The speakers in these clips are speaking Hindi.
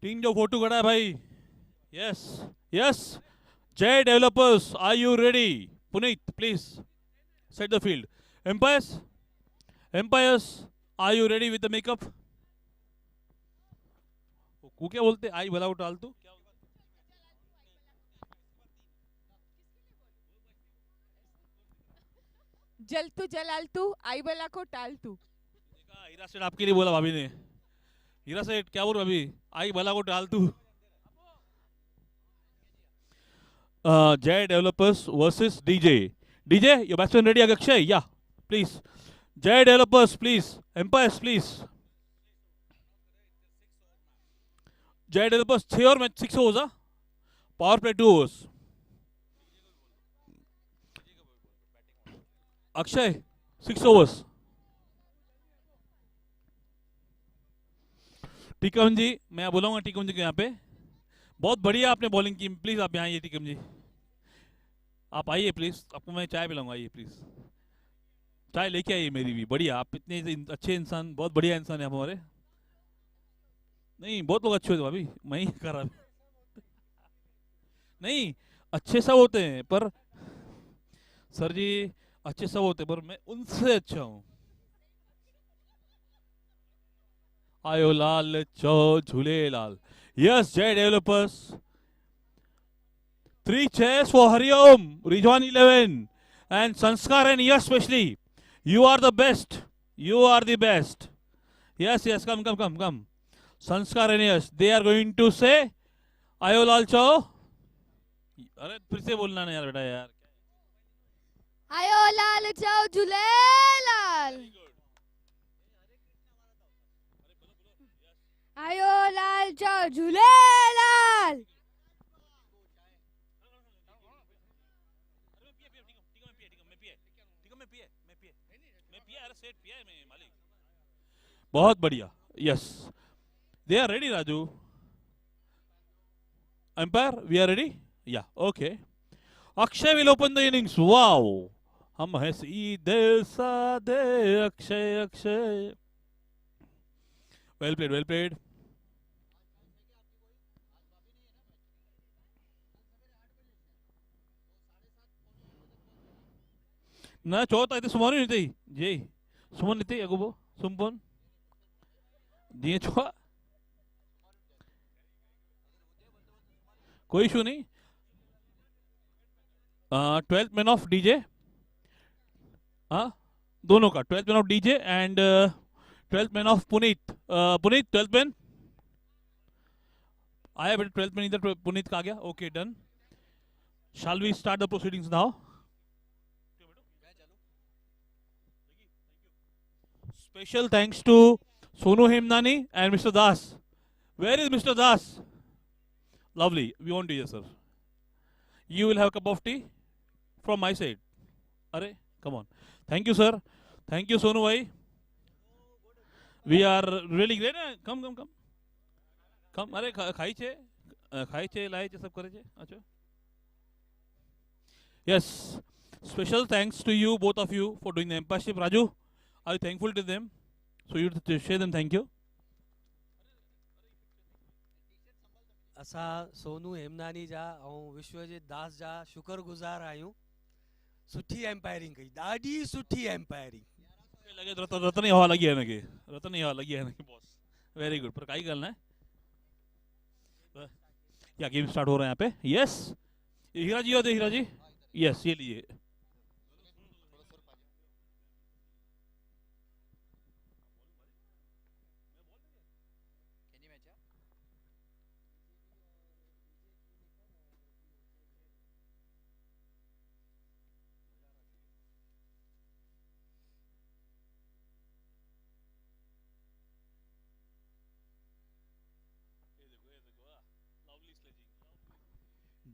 टीम जो फोटो खड़ा है भाई. Yes, yes. Jay developers, are you ready? Puneet, please set the field. Empires, empires, are you ready with the makeup? वो क्या बोलते? आई भला उठाल तू. जल तू जलाल तू आई बला को टाल तू. हीरा सेठ आपके लिए बोला भाभी ने. हीरा सेठ क्या बोल भाभी? आई भला को डाल तू. Jay developers versus DJ. DJ, your batsman ready, Akshay? Yeah, please. Jay developers, please. Empires, please. Jay developers 6 और match 6 overs. Power play 2 overs. Akshay 6 overs. Tikam ji, मैं बुलाऊंगा टीकम जी को यहाँ पे. बहुत बढ़िया आपने बॉलिंग की. प्लीज आप यहाँ आइए टीकम जी. आप आइए प्लीज. आपको मैं चाय पिलाऊंगा. आइए प्लीज. चाय लेके आइए मेरी भी. बढ़िया, आप इतने अच्छे इंसान, बहुत बढ़िया इंसान है आप हमारे. नहीं, बहुत लोग अच्छे होते भाभी. मैं ही कर रहा. नहीं, अच्छे सब होते हैं पर सर जी, अच्छे सब होते हैं पर मैं उनसे अच्छा हूं. आयो लाल चो झूले लाल. यस, जय developers. 3 chairs for Hariom, Rijwan 11, and Sanskar and Yash especially. You are the best. You are the best. Yes, yes, come. Sanskar and Yash, they are going to say, आयो लाल चो. अरे फिर से बोलना ना यार बेटा यार. आयो लाल जाओ झूलेलाल. आयो लाल जाओ झूलेलाल. बहुत बढ़िया. Yes, they are ready Raju. Umpire, we are ready. Yeah okay. Akshay will open the innings. Wow, हम हैं सीधे साधे. अक्षय. Well played. ना चौथा इथे सुमारू नहीं थी जी. सुमन नहीं थी अगुबो. सुमपन जी छुआ. कोई इशू नहीं. 12th man of DJ. हाँ, दोनों का 12th man of DJ and 12th man of Puneet. Puneet 12th man आया बेटा. 12th मैन इधर पुनीत का आ गया. Okay, done. Shall we start the proceedings now. Special thanks to Sonu Hemnani and Mr. Das. Where is Mr. Das? Lovely. We want to hear, sir. You will have a cup of tea from my side. Arey, come on. Thank you, sir. Thank you, Sonu bhai. We are really great. Come. Come. अरे खाई छे लाई छे सब करे छे. अच्छा. Yes. Special thanks to you, both of you, for doing the empireship. Raju, are you thankful to them? So you share them. Thank you. असा सोनू हेमनानी जा ऐं विश्वजीत दास जा शुक्रगुज़ार आहियूं. सुठी एम्पायरिंग कई, ॾाढी सुठी एम्पायरिंग. लगे तो रतन ही हवा लगी है इनके. रतन ही हवा लगी है इनके बॉस. Very good. पर काई करना है. क्या गेम स्टार्ट हो रहा है यहाँ पे. यस, हीरा जी होते. हीरा जी, यस, ये लिए.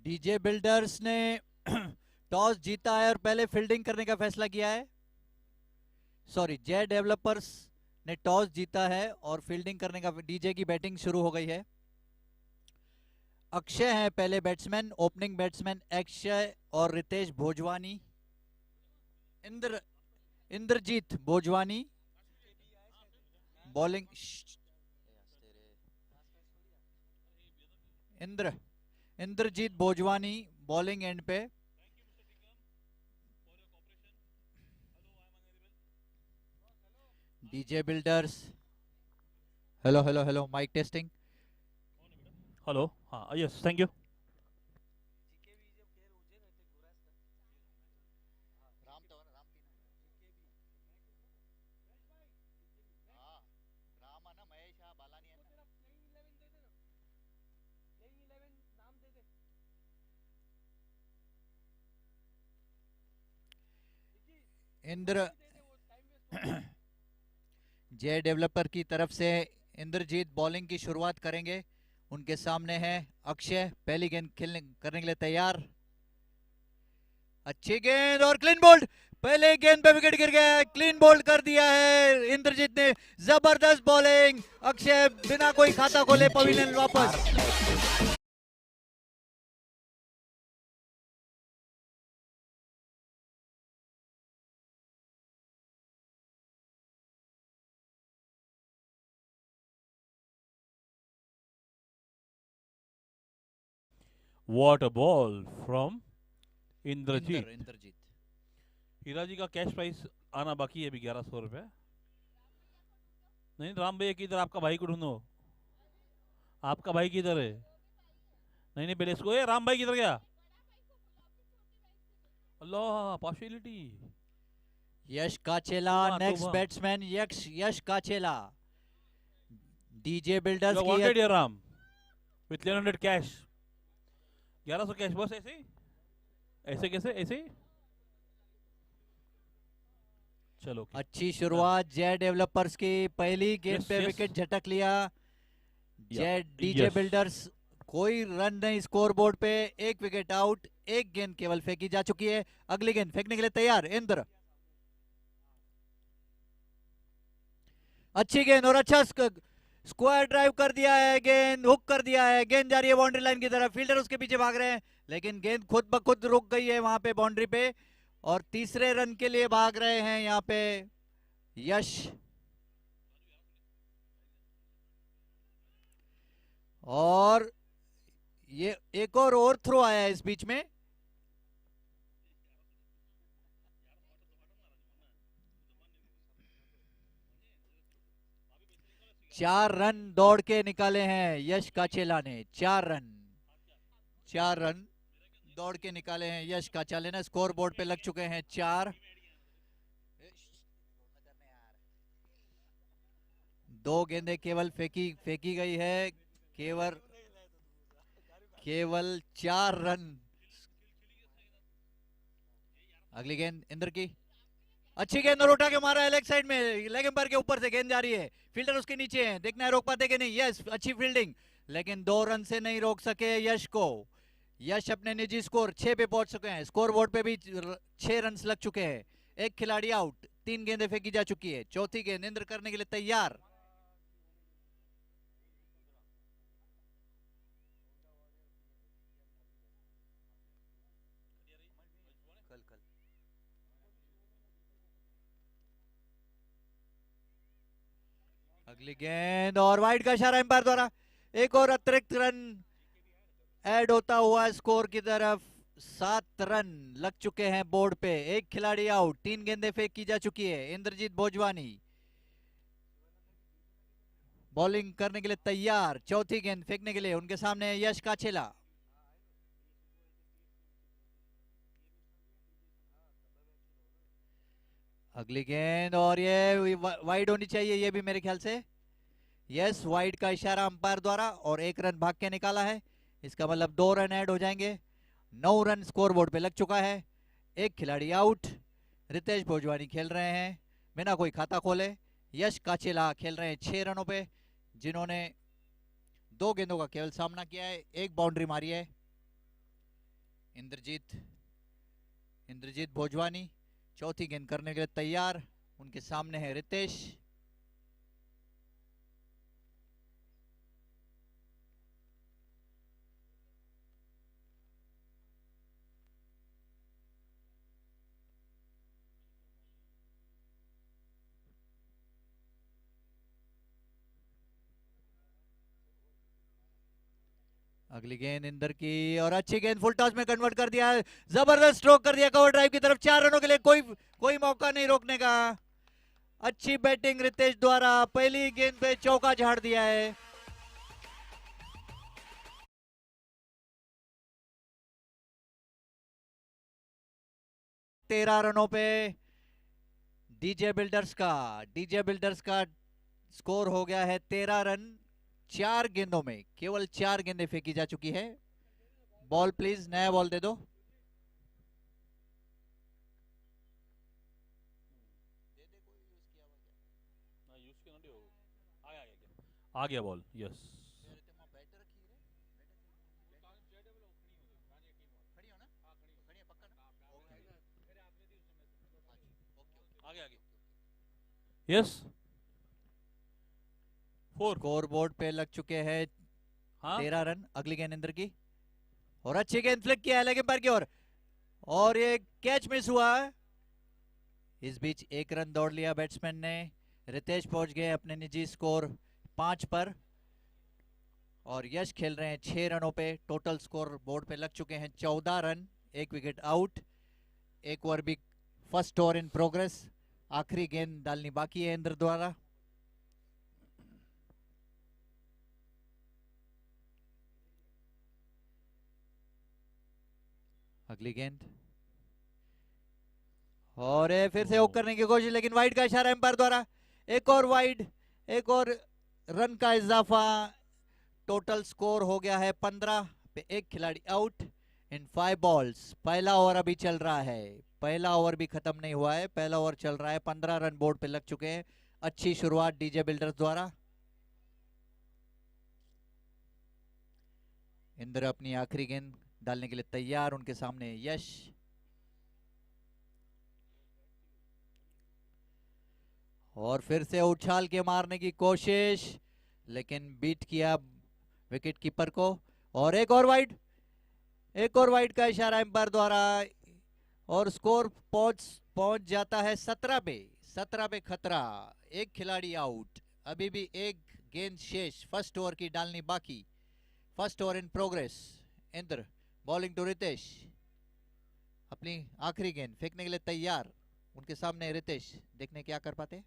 डीजे बिल्डर्स ने टॉस जीता है और पहले फील्डिंग करने का फैसला किया है. सॉरी, जय डेवलपर्स ने टॉस जीता है और फील्डिंग करने का. डीजे की बैटिंग शुरू हो गई है. अक्षय है पहले बैट्समैन. ओपनिंग बैट्समैन अक्षय और Ritesh Bhojwani. Indrajeet Bhojwani bowling. Indrajeet Bhojwani bowling end पे। DJ builders, hello hello hello, mic testing. Hello, हाँ, yes, thank you. Indra Jay developer की तरफ से इंद्रजीत बॉलिंग की शुरुआत करेंगे। उनके सामने है अक्षय, पहली गेंद खेलने करने के लिए तैयार। अच्छी गेंद और क्लीन बोल्ड, पहले गेंद पे विकेट गिर गया, क्लीन बोल्ड कर दिया है इंद्रजीत ने। जबरदस्त बॉलिंग, अक्षय बिना कोई खाता खोले पवेलियन वापस। What a ball from Indrajit. Indrajit हीरा जी का कैश प्राइस आना बाकी है अभी 1100 रुपये। नहीं, राम भैया किधर, आपका भाई को ढूंढो। आपका भाई किधर है? नहीं नहीं, पहले इसको, ए राम भाई किधर गया? अल्लाह, पार्शियलिटी। यश काचेला वाह, नेक्स्ट तोबा। बैट्समैन, यश काचेला। डीजे बिल्डर्स की वांटेड या राम विथ 1100 कैश, 1100 कैश, बस ऐसे ही, ऐसे कैसे, ऐसे ही। चलो, okay. अच्छी शुरुआत जय डेवलपर्स की, पहली गेंद Yes, पे yes. विकेट झटक लिया। जय Yeah, डीजे yes. बिल्डर्स, कोई रन नहीं स्कोरबोर्ड पे, एक विकेट आउट, एक गेंद केवल फेंकी जा चुकी है। अगली गेंद फेंकने के लिए तैयार इंद्र। अच्छी गेंद और अच्छा स्क्वायर ड्राइव कर दिया है, गेंद हुक कर दिया है, गेंद जा रही है बाउंड्री लाइन की तरफ, फील्डर उसके पीछे भाग रहे हैं, लेकिन गेंद खुद ब खुद रुक गई है वहां पे बाउंड्री पे, और तीसरे रन के लिए भाग रहे हैं यहाँ पे यश। और ये एक और ओवर थ्रो आया है इस बीच में। चार रन दौड़ के निकाले हैं यश काचेला ने, चार रन दौड़ के निकाले हैं यश काचेला ने। स्कोर बोर्ड पे लग चुके हैं 4। दो गेंदें केवल फेंकी गई है, केवल 4 रन। अगली गेंद इंद्र की, अच्छी गेंद और उठा के मारा है लेग साइड में, लेग एम्पायर के ऊपर से गेंद जा रही है, फील्डर उसके नीचे है, देखना है रोक पाते कि नहीं। यस, अच्छी फील्डिंग, लेकिन 2 रन से नहीं रोक सके यश को। यश अपने निजी स्कोर 6 पे पहुंच चुके हैं, स्कोर बोर्ड पे भी 6 रन लग चुके हैं। एक खिलाड़ी आउट, 3 गेंदें फेंकी जा चुकी है। चौथी गेंद इंद्र करने के लिए तैयार। अगली गेंद और वाइड का इशारा एम्पायर द्वारा, एक और अतिरिक्त रन ऐड होता हुआ स्कोर की तरफ। 7 रन लग चुके हैं बोर्ड पे, एक खिलाड़ी आउट, 3 गेंदें फेंकी जा चुकी है। इंद्रजीत भोजवानी बॉलिंग करने के लिए तैयार, चौथी गेंद फेंकने के लिए उनके सामने यश काचेला। अगली गेंद और ये वाइड होनी चाहिए, ये भी मेरे ख्याल से। यस, वाइड का इशारा अंपायर द्वारा और 1 रन भाग के निकाला है, इसका मतलब 2 रन ऐड हो जाएंगे। 9 रन स्कोरबोर्ड पे लग चुका है, एक खिलाड़ी आउट। रितेश भोजवानी खेल रहे हैं बिना कोई खाता खोले। यश काचेला खेल रहे हैं 6 रनों पे, जिन्होंने 2 गेंदों का केवल सामना किया है, एक बाउंड्री मारी है। इंद्रजीत भोजवानी चौथी गेंद करने के लिए तैयार, उनके सामने है रितेश। अगली गेंद इंदर की और अच्छी गेंद फुल टॉस में कन्वर्ट कर दिया, जबरदस्त स्ट्रोक कर दिया कवर ड्राइव की तरफ। 4 रनों के लिए कोई मौका नहीं रोकने का। अच्छी बैटिंग रितेश द्वारा, पहली गेंद पे चौका झाड़ दिया है। तेरह रनों पे डीजे बिल्डर्स का स्कोर हो गया है 13 रन। 4 गेंदों में केवल 4 गेंदें फेंकी जा चुकी है। बॉल प्लीज, नया बॉल दे दो। आ गया ball, yes. Yes, 4। Score board पे लग चुके हैं हाँ 13 रन। अगली गेंद इंदर की और अच्छी गेंद फ्लिक किया है लेकिन पर की ओर, और ये कैच मिस हुआ। इस बीच 1 रन दौड़ लिया बैट्समैन ने। रितेश पहुंच गए अपने निजी स्कोर 5 पर और यश खेल रहे हैं 6 रनों पे। टोटल स्कोर बोर्ड पे लग चुके हैं 14 रन, 1 विकेट आउट। एक ओवर भी फर्स्ट ओवर इन प्रोग्रेस। आखिरी गेंद डालनी बाकी है इंद्र द्वारा। अगली गेंद और ये फिर से हुक करने की कोशिश, लेकिन वाइड का इशारा एम्पायर द्वारा। एक और वाइड, एक और रन का इजाफा। टोटल स्कोर हो गया है 15 पे 1 खिलाड़ी आउट इन 5 बॉल्स। पहला ओवर अभी चल रहा है, पहला ओवर भी खत्म नहीं हुआ है, पहला ओवर चल रहा है। 15 रन बोर्ड पे लग चुके हैं। अच्छी शुरुआत डीजे बिल्डर्स द्वारा। इंद्र अपनी आखिरी गेंद डालने के लिए तैयार, उनके सामने यश। और फिर से उछाल के मारने की कोशिश, लेकिन बीट किया विकेट कीपर को। और एक और वाइड का इशारा एम्पायर द्वारा और स्कोर पहुंच जाता है 17 पे खतरा। 1 खिलाड़ी आउट, अभी भी 1 गेंद शेष। फर्स्ट ओवर की डालनी बाकी, first over in progress. Indra bowling to Ritesh, अपनी आखिरी गेंद फेंकने के लिए तैयार, उनके सामने रितेश। देखने क्या कर पाते।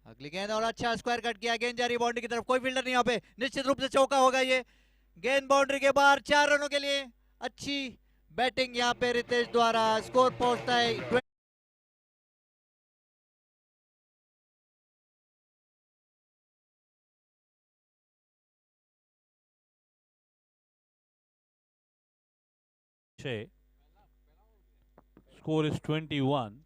अगली गेंद और अच्छा स्क्वायर कट किया, गेंद जा रही बाउंड्री की तरफ। कोई फील्डर नहीं यहाँ पे, निश्चित रूप से चौका होगा ये। गेंद बाउंड्री के बाहर, 4 रनों के लिए अच्छी बैटिंग यहाँ पे रितेश द्वारा। स्कोर पहुंचता है Score is 21.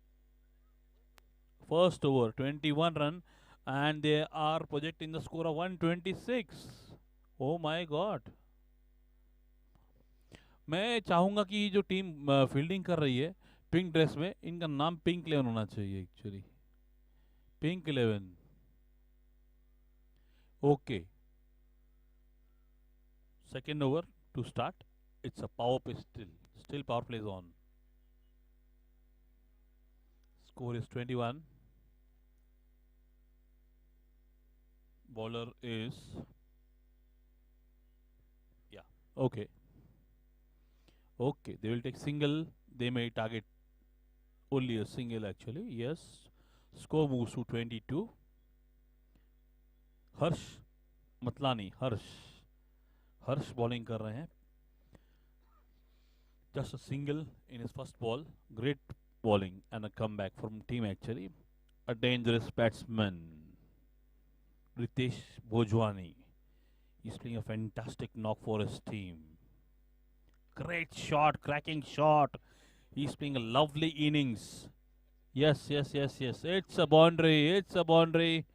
First over 21 run and they are projecting the score of 126. Oh my god. मैं चाहूंगा कि जो टीम फील्डिंग कर रही है पिंक ड्रेस में, इनका नाम पिंक 11 होना चाहिए actually. Pink 11। Okay, second over to start. It's a power play still power play is on. Score is 21. Bowler is, yeah, okay, they will take single. They may target only a single actually. Yes, score moves to 22. Harsh Matlani, Harsh bowling कर रहे हैं। Just a single in his first ball. Great bowling and a comeback from team actually. A dangerous batsman, Ritesh Bhojwani. He's playing a fantastic knock for his team. Great shot, cracking shot. He's playing a lovely innings. Yes. It's a boundary.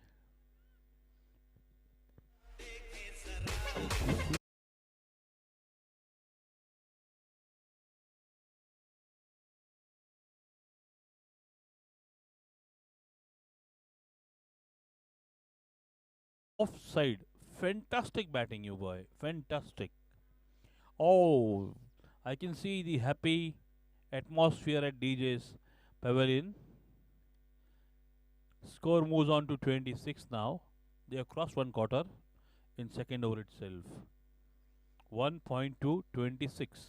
Offside. Fantastic batting, you boy. Fantastic. Oh, I can see the happy atmosphere at DJ's pavilion. Score moves on to 26 now. They have crossed 1 quarter in second over itself. 1 point to 26.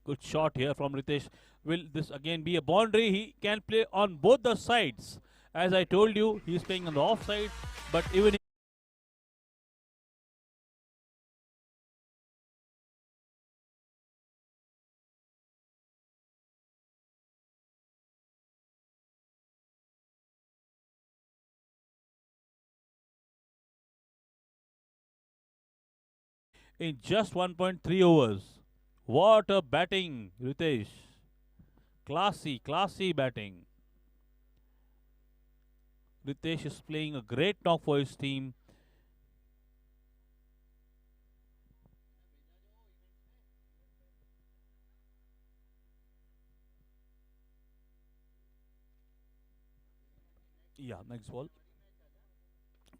Good shot here from Ritesh. Will this again be a boundary? He can play on both the sides. As I told you, he is playing on the offside, but even in just 1.3 overs. What a batting, Ritesh. Classy, classy batting. Ritesh is playing a great knock for his team. Yeah, next ball.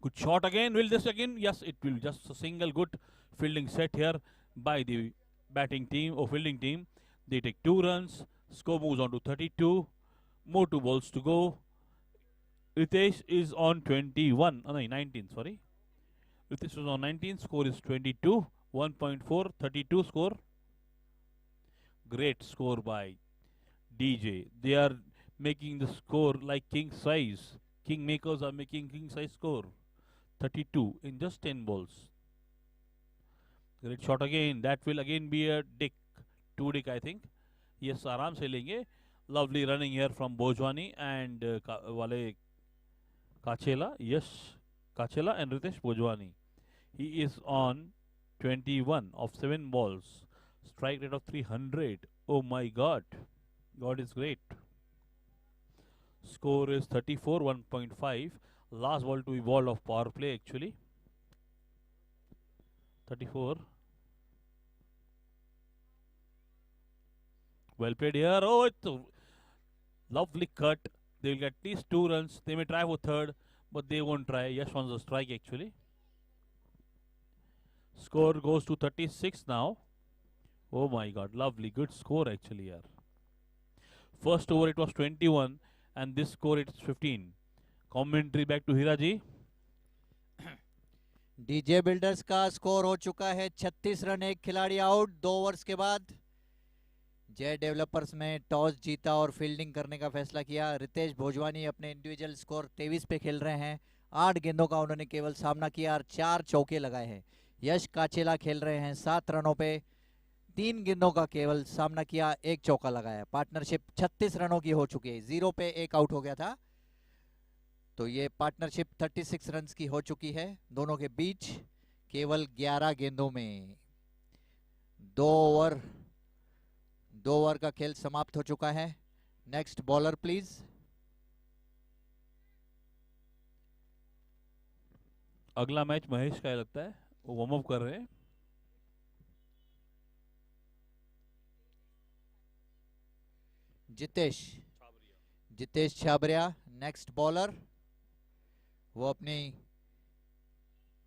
Good shot again. Will this again? Yes, it will. Just a single good fielding set here by the batting team or fielding team. They take 2 runs. Score moves on to 32. More 2 balls to go. Ritesh is on 21. Oh, no, 19. Sorry. Ritesh is on 19. Score is 22. 1.4. 32 score. Great score by DJ. They are making the score like king size. King makers are making king size score. 32 in just 10 balls. Great shot again. That will again be a dick. 2 dick, I think. Yes, आराम से लेंगे. Lovely running here from Bhojwani and वाले Kachela. Yes, Kachela and Ritesh Bhojwani. He is on 21 of 7 balls. Strike rate of 300. Oh my God. God is great. Score is 34, 1.5. Last ball to be ball of power play actually. 34. Well played here. Oh, it's a lovely cut. They will get at least 2 runs. They may try for third, but they won't try. Yash wants a strike actually. Score goes to 36 now. Oh my God, lovely, good score actually here. First over it was 21 and this score it's 15. Commentary back to Hiraji. DJ builders का स्कोर हो चुका है 36 रन, एक खिलाड़ी आउट 2 ओवर्स के बाद। जय डेवलपर्स में टॉस जीता और फील्डिंग करने का फैसला किया। रितेश भोजवानी अपने इंडिविजुअल स्कोर 23 पे खेल रहे हैं। 8 गेंदों का उन्होंने केवल सामना किया और 4 चौके लगाए हैं। यश काचेला खेल रहे हैं 7 रनों पे, 3 गेंदों का केवल सामना किया, 1 चौका लगाया। पार्टनरशिप 36 रनों की हो चुकी है। 0 पे 1 आउट हो गया था, तो ये पार्टनरशिप 36 रन्स की हो चुकी है दोनों के बीच केवल 11 गेंदों में। 2 ओवर का खेल समाप्त हो चुका है। Next bowler please. अगला मैच महेश का है लगता है, वो वार्म अप कर रहे हैं। Jitesh Chhabria next bowler. वो अपनी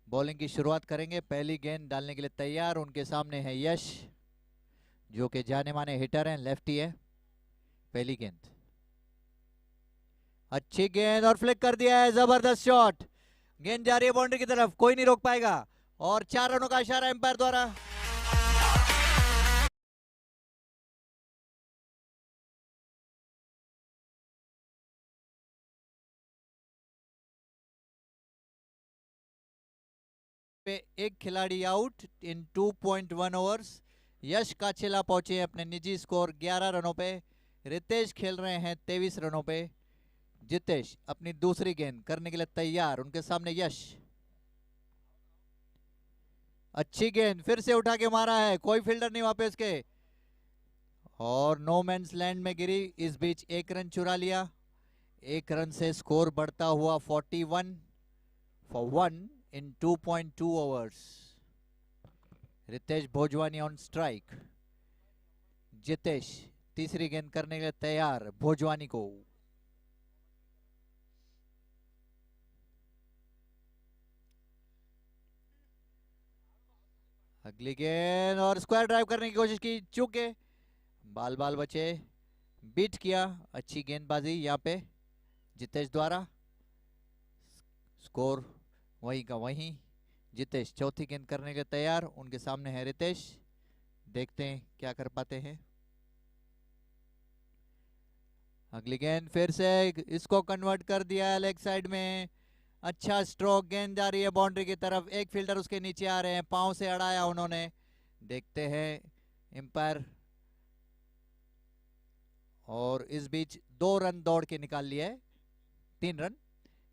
बॉलिंग की शुरुआत करेंगे। पहली गेंद डालने के लिए तैयार। उनके सामने है यश, जो कि जाने माने हिटर हैं, लेफ्टी है। पहली गेंद अच्छी गेंद और फ्लिक कर दिया है, जबरदस्त शॉट। गेंद जा रही है बाउंड्री की तरफ, कोई नहीं रोक पाएगा और 4 रनों का इशारा एम्पायर द्वारा। पे एक खिलाड़ी आउट इन 2.1 ओवर्स। यश काचेला पहुंचे अपने निजी स्कोर 11 रनों पे। रितेश खेल रहे हैं 23 रनों पे। जितेश अपनी दूसरी गेंद करने के लिए तैयार। उनके सामने यश, अच्छी गेंद फिर से उठा के मारा है, कोई फील्डर नहीं वहां पे उसके, और नो मैंस लैंड में गिरी। इस बीच 1 रन चुरा लिया। 1 रन से स्कोर बढ़ता हुआ 41 for 1 in 2.2 overs. Ritesh Bhojwani on strike. Jitesh तीसरी गेंद करने के लिए तैयार भोजवानी को। अगली गेंद और स्क्वायर ड्राइव करने की कोशिश की, चूके बाल बचे, बीट किया। अच्छी गेंदबाजी यहाँ पे जितेश द्वारा। स्कोर वहीं का वहीं। जितेश चौथी गेंद करने के तैयार, उनके सामने है रितेश, देखते हैं क्या कर पाते हैं। अगली गेंद फिर से इसको कन्वर्ट कर दिया लेग साइड में, अच्छा स्ट्रोक, गेंद जा रही है बाउंड्री की तरफ, एक फील्डर उसके नीचे आ रहे हैं, पांव से अड़ाया उन्होंने, देखते हैं एम्पायर। और इस बीच 2 रन दौड़ के निकाल लिया है, 3 रन।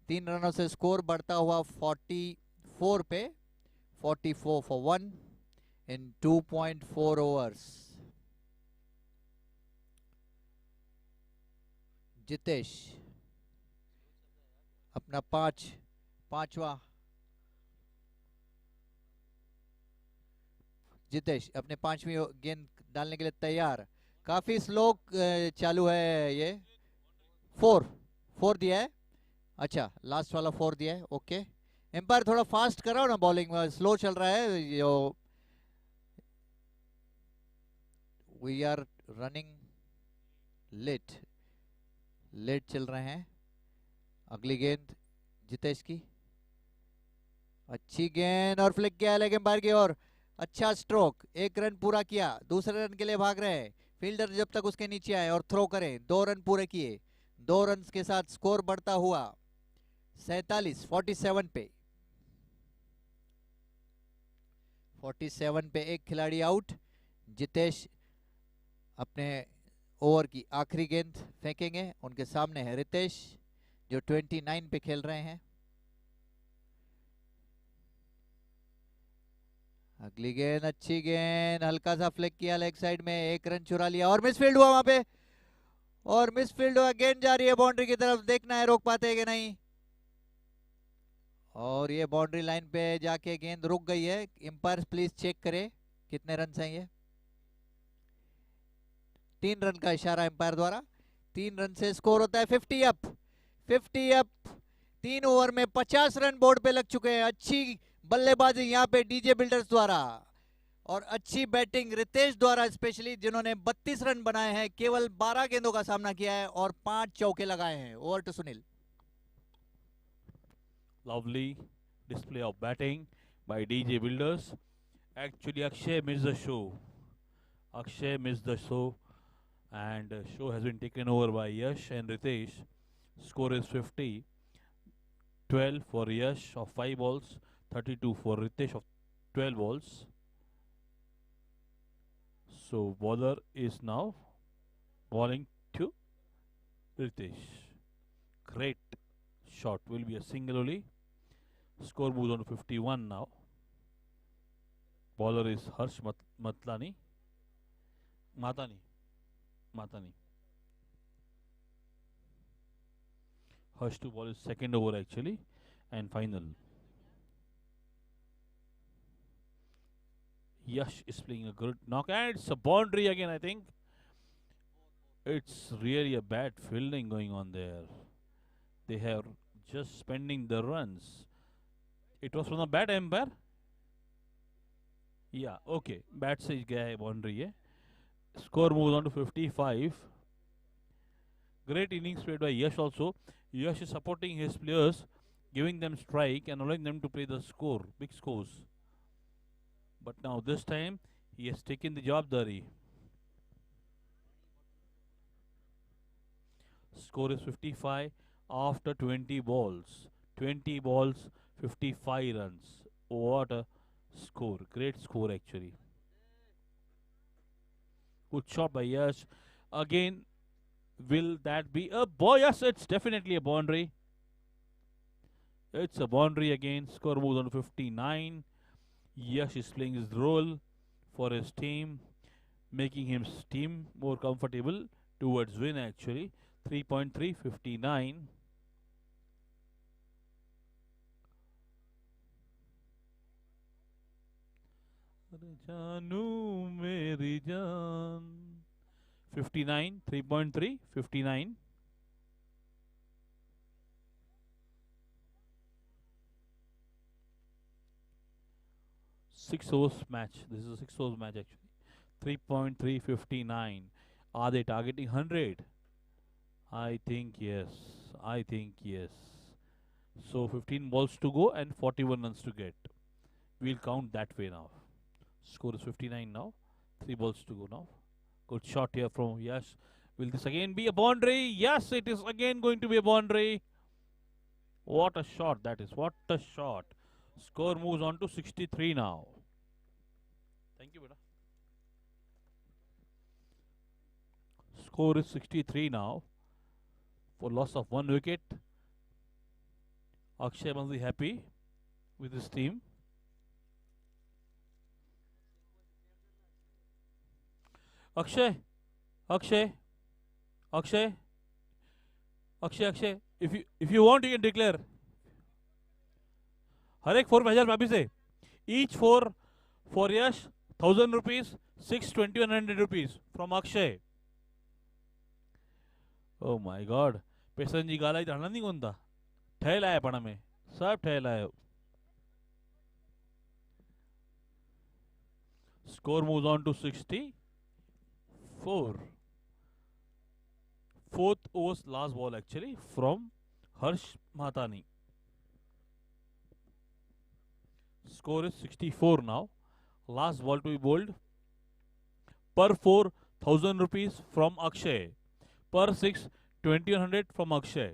3 रनों से स्कोर बढ़ता हुआ 44 पे, 44 for 1 in 2.4 overs। जितेश अपना पांचवा जितेश अपने 5वीं गेंद डालने के लिए तैयार। काफी स्लो चालू है ये। 4 दिया है, अच्छा लास्ट वाला 4 दिया है, ओके। एम्पायर थोड़ा फास्ट कराओ ना, बॉलिंग में स्लो चल रहा है यो। वी आर रनिंग लेट चल रहे हैं। अगली गेंद जितेश की, अच्छी गेंद और फ्लिक किया लेग एम्पायर की ओर, अच्छा स्ट्रोक, 1 रन पूरा किया, दूसरे रन के लिए भाग रहे हैं फील्डर जब तक उसके नीचे आए और थ्रो करें। 2 रन पूरे किए, 2 रन के साथ स्कोर बढ़ता हुआ 47 पे। 47 पे एक खिलाड़ी आउट। जितेश अपने ओवर की आखिरी गेंद फेंकेंगे, उनके सामने है रितेश जो 29 पे खेल रहे हैं। अगली गेंद अच्छी गेंद, हल्का सा फ्लिक किया लेग साइड में, 1 रन चुरा लिया और मिसफील्ड हुआ वहां पे, और मिसफील्ड हुआ, गेंद जा रही है बाउंड्री की तरफ, देखना है रोक पाते हैं कि नहीं। और ये बाउंड्री लाइन पे जाके गेंद रुक गई है। एम्पायर प्लीज चेक करे कितने रन हैं ये। 3 रन का इशारा एम्पायर द्वारा। 3 रन से स्कोर होता है 50 अप। 3 ओवर में 50 रन बोर्ड पे लग चुके हैं। अच्छी बल्लेबाजी यहाँ पे डीजे बिल्डर्स द्वारा और अच्छी बैटिंग रितेश द्वारा स्पेशली, जिन्होंने 32 रन बनाए हैं, केवल 12 गेंदों का सामना किया है और 5 चौके लगाए हैं। Over to Sunil. Lovely display of batting by DJ Builders. Actually, Akshay missed the show. Akshay missed the show, and show has been taken over by Yash and Ritesh. Score is 50. 12 for Yash of 5 balls, 32 for Ritesh of 12 balls. So bowler is now bowling to Ritesh. Great shot, will be a single only. Score moves on to 51 now. Bowler is Harsh Matani. Harsh to ball is second over actually, and final. Yash is playing a good knock, and it's a boundary again. I think it's really a bad fielding going on there. They have just spending the runs. It was from the bat umpire. Yeah, okay. Bat से गया है boundary है. Score moves on to 55. Great innings played by Yash also. Yash is supporting his players, giving them strike and allowing them to play the score, big scores. But now this time he has taken the jawabdari. Score is 55 after 20 balls. 20 balls, 55 runs. What a score. Great score actually. Good shot by Yash. Again, will that be a boy? Yes, it's definitely a boundary. It's a boundary again. Score moves on to 59. Yash is playing his role for his team, making his team more comfortable towards win actually. 3.359. जानू मेरी जान. 59, 3.3, 59. Six overs match. This is a 6 overs match actually. 3.359. Are they targeting 100? I think yes. So 15 balls to go and 41 runs to get. We'll count that way now. Score is 59 now. 3 balls to go now. Good shot here from Yash. Will this again be a boundary? Yes, it is again going to be a boundary. What a shot that is. What a shot. Score moves on to 63 now. Thank you, beta. Score is 63 now. For loss of 1 wicket. Akshay must be happy with his team. Akshay, Akshay, Akshay, Akshay. If you want, you can declare. हर एक 4 हजार वापिस है. Each 4 for Yash, 1000 rupees, 6 2100 rupees from Akshay. Oh my God. पेसन जी गाला इतना नहीं कोणता. ठेला है पड़ा में. सब ठेला है. Score moves on to 64. Fourth over's last ball actually from Harsh Mahatani. Score is 64 now. Last ball to be bowled. Per 4, 1000 rupees from Akshay. Per 6, 2100 from Akshay.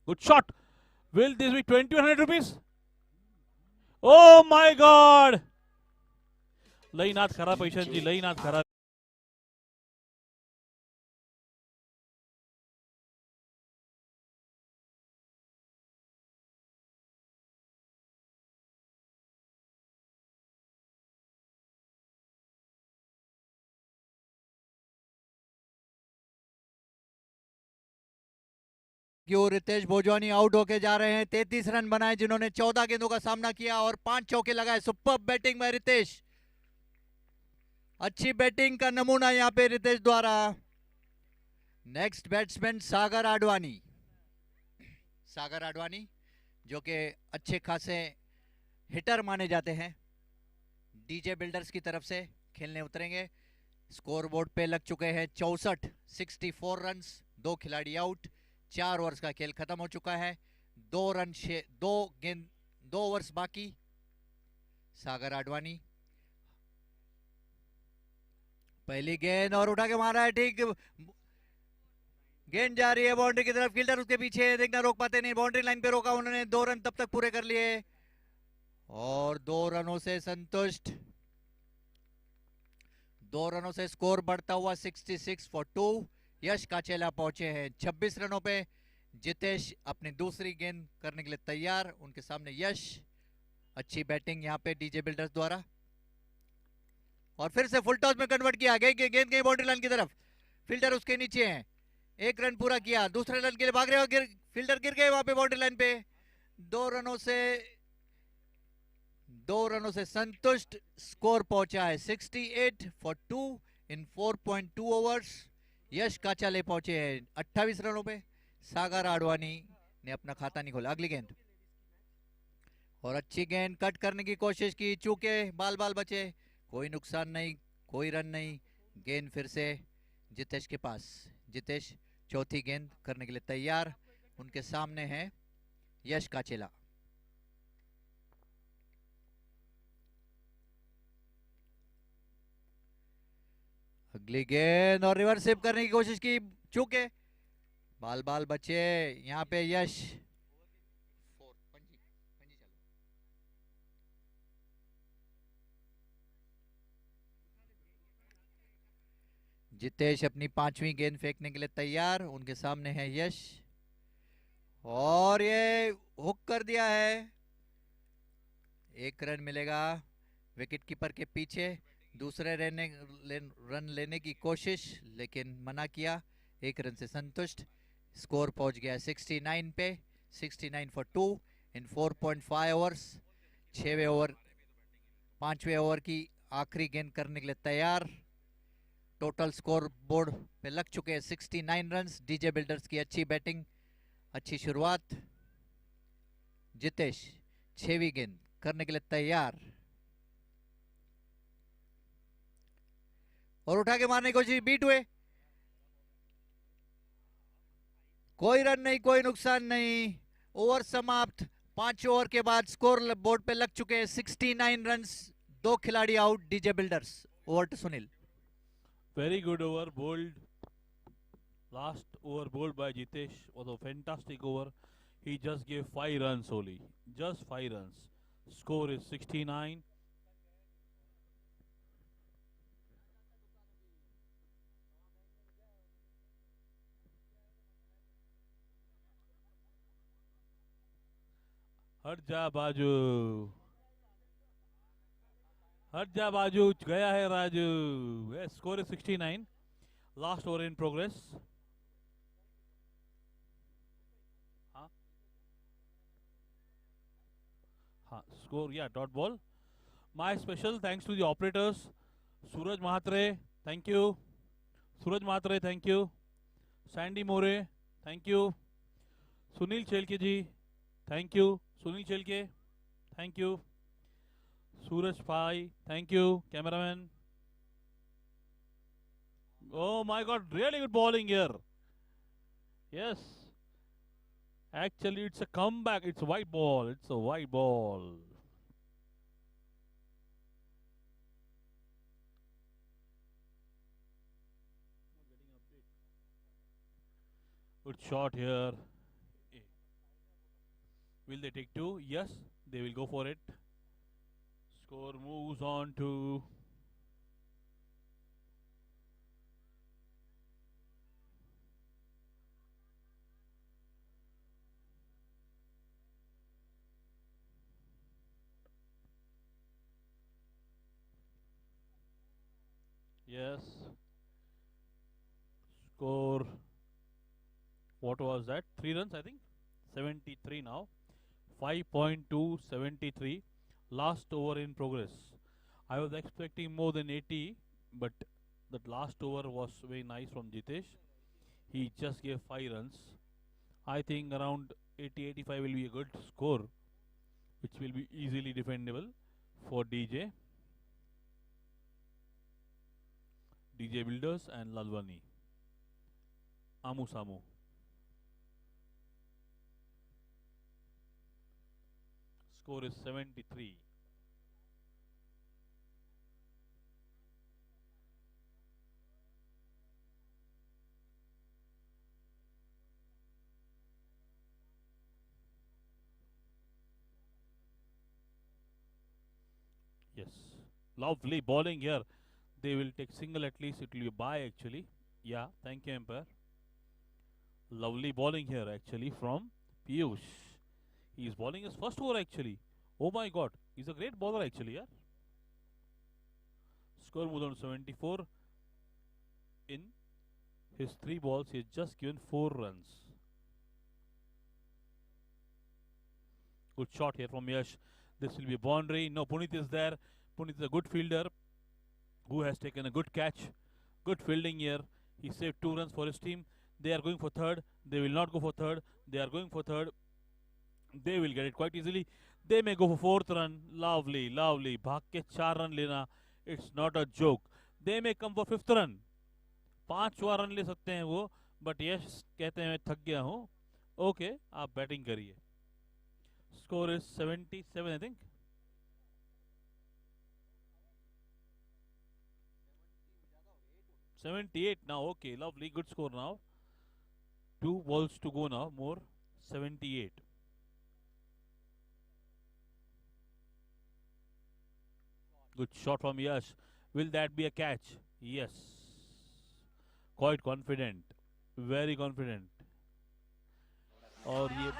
Good shot. Will this be 2100 rupees? Oh my God! लई नाथ खरा पैशन जी, लई नाथ खरा. क्यों रितेश भोजवानी आउट होके जा रहे हैं. 33 रन बनाए जिन्होंने 14 गेंदों का सामना किया और 5 चौके लगाए. सुपर बैटिंग में रितेश. अच्छी बैटिंग का नमूना यहां पे रितेश द्वारा. नेक्स्ट बैट्समैन सागर आडवाणी. सागर आडवाणी जो कि अच्छे खासे हिटर माने जाते हैं. डीजे बिल्डर्स की तरफ से खेलने उतरेंगे. स्कोर बोर्ड पे लग चुके हैं 64. 64 रन. 2 खिलाड़ी आउट. 4 ओवर्स का खेल खत्म हो चुका है. 2 ओवर्स बाकी. सागर आडवाणी पहली गेंद और उठा के मारा है. ठीक गेंद जा रही है बाउंड्री की तरफ. फील्डर उसके पीछे है, देखना रोक पाते नहीं. बाउंड्री लाइन पे रोका उन्होंने. 2 रन तब तक पूरे कर लिए और 2 रनों से संतुष्ट. 2 रनों से स्कोर बढ़ता हुआ 66 for 2. यश काचेला पहुंचे हैं 26 रनों पे. जितेश अपनी दूसरी गेंद करने के लिए तैयार. उनके सामने यश. अच्छी बैटिंग यहां पे डीजे बिल्डर्स द्वारा. और फिर से फुल टॉस में कन्वर्ट किया. गेंद गई बाउंड्री लाइन की तरफ. फील्डर उसके नीचे है. 1 रन पूरा किया. दूसरे रन के लिए भाग रहे हो. फील्डर गिर गए वहां पे बाउंड्री लाइन पे. 2 रनों से संतुष्ट. स्कोर पहुंचा है 68 for 2 इन 4.2 ओवर्स. यश काचाले पहुंचे हैं 28 रनों पे. सागर आडवाणी ने अपना खाता नहीं खोला. अगली गेंद और अच्छी गेंद कट करने की कोशिश की. चूके बाल बचे. कोई नुकसान नहीं, कोई रन नहीं. गेंद फिर से जितेश के पास. जितेश चौथी गेंद करने के लिए तैयार. उनके सामने है यश काचेला. अगली गेंद और रिवर्स स्विप करने की कोशिश की. चूके बाल बचे. यहां पे यश. जितेश अपनी 5वीं गेंद फेंकने के लिए तैयार. उनके सामने है यश और ये हुक कर दिया है. 1 रन मिलेगा विकेट कीपर के पीछे. दूसरे रन लेने की कोशिश लेकिन मना किया. 1 रन से संतुष्ट. स्कोर पहुंच गया 69 पे. 69 for 2 इन 4.5 ओवर्स. 6वें ओवर 5वें ओवर की आखिरी गेंद करने के लिए तैयार. टोटल स्कोर बोर्ड पे लग चुके हैं 69 रन. डीजे बिल्डर्स की अच्छी बैटिंग, अच्छी शुरुआत. जितेश 6वीं गेंद करने के लिए तैयार और उठा के मारने की कोशिश. बीट हुए. कोई रन नहीं, कोई नुकसान नहीं। ओवर समाप्त। 5 ओवर के बाद स्कोर बोर्ड पे लग चुके हैं 69 रन्स। 2 खिलाड़ी out DJ builders. Over to Sunil. Very good over, bowled. Last over bowled by Jitesh was a fantastic over. He just gave 5 runs only. Just 5 runs. Score is 69. हट जा बाजू, हट जा बाजू, गया है Raju. Yes, score is 69. Last over in progress. हाँ हाँ, score, yeah, dot ball. My special thanks to the operators. Suraj Mahatre, thank you. Suraj Mahatre, thank you. Sandy More, thank you. Sunil Chelke ji, thank you. Sunil Chelke, thank you. Suraj Pai, thank you. Cameraman. Oh my God, really good bowling here. Yes. Actually, it's a comeback. It's a white ball. It's a white ball. Good shot here. Will they take 2? Yes, they will go for it. Score moves on to yes. Score. What was that? 3 runs, I think. 73 now. 5.273. Last over in progress. I was expecting more than 80, but that last over was very nice from Jitesh. He just gave 5 runs. I think around 80-85 will be a good score, which will be easily defendable for DJ Builders and Lalwani. Amu Samu. Score is 73. Yes. Lovely bowling here. They will take single at least. It will be a bye actually. Yeah. Thank you, Empire. Lovely bowling here actually from Piyush. He is bowling his first over actually. Oh my God. He's a great bowler actually. Yeah. Score was on 74. In his 3 balls, he has just given 4 runs. Good shot here from Yash. This will be a boundary. No, Punit is there. Punit is a good fielder who has taken a good catch. Good fielding here. He saved 2 runs for his team. They are going for third. They will not go for third. They are going for third. They will get it quite easily. They may go for 4th run. Lovely, lovely. भाग के 4 run लेना. It's not a joke. They may come for 5th run. 5वां रन ले सकते हैं वो, बट यश कहते हैं मैं थक गया हूँ. ओके, आप बैटिंग करिए. Score is 77 I think. 78 now. Okay, lovely, good score now. 2 balls to go now, more. 78. Good shot from Yash. Will that be a catch? Yes. Quite confident. Very confident. और ये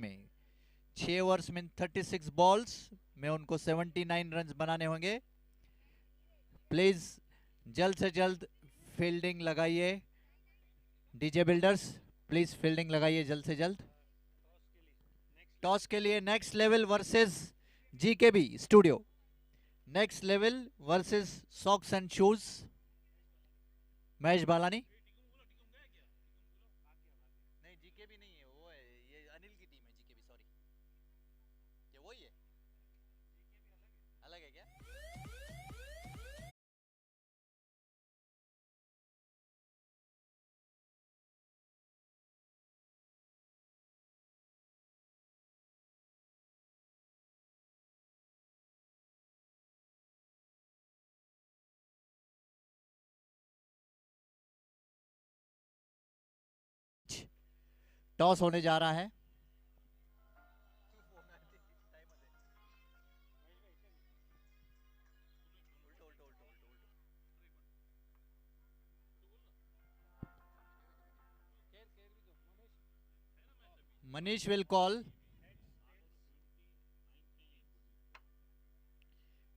में 6 ओवर्स में 36 बॉल्स में उनको 79 रन बनाने होंगे। प्लीज जल्द से जल्द फील्डिंग लगाइए। डीजे बिल्डर्स प्लीज फील्डिंग लगाइए जल्द से जल्द। टॉस के लिए next level versus GKB studio, next level versus socks and shoes. Mahesh Balani. नहीं जीकेबी नहीं है, वो है ये अनिल की टीम है जीकेबी, सॉरी ये वही है, अलग है क्या? टॉस होने जा रहा है। Manish will call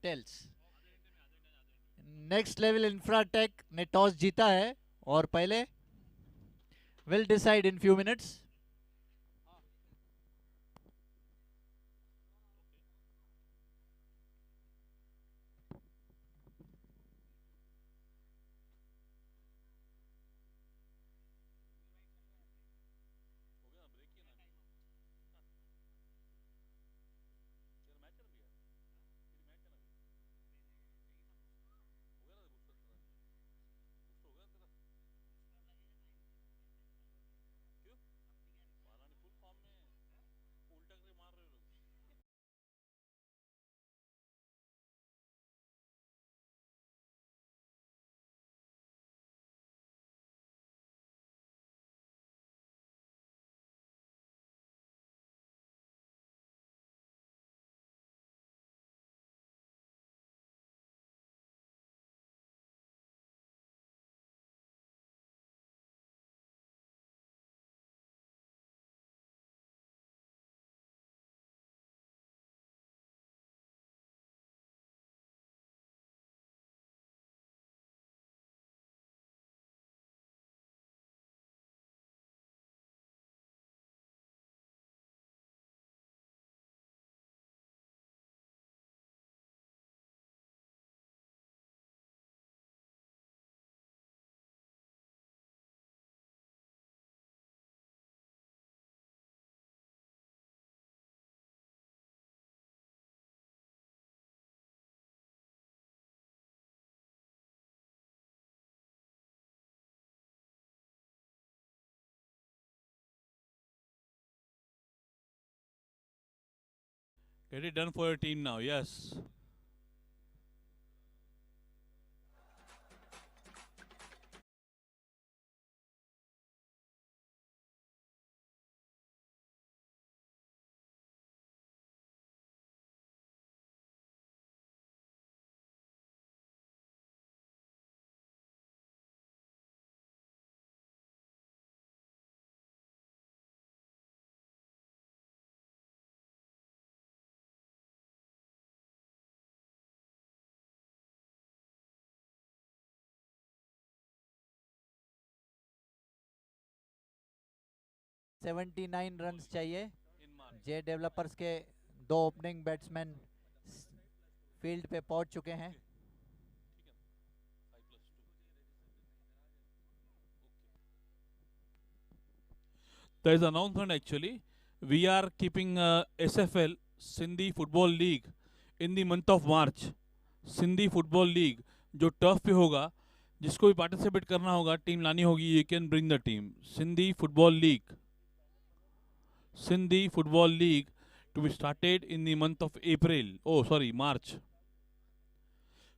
tails. Next level Infratech ने टॉस जीता है और पहले will decide in few minutes. Get it done for your team now. Yes. Seventy 79 runs चाहिए। जे डेवलपर्स के 2 ओपनिंग बैट्समैन फील्ड पे पहुंच चुके हैं। There is an announcement actually. We are keeping SFL Sindhi Football League in the month of March. Sindhi Football League जो टर्फ पे होगा, जिसको भी पार्टिसिपेट करना होगा, टीम लानी होगी, you can bring the team. Sindhi football league, Sindhi Football League to be started in the month of April. Oh, sorry, March.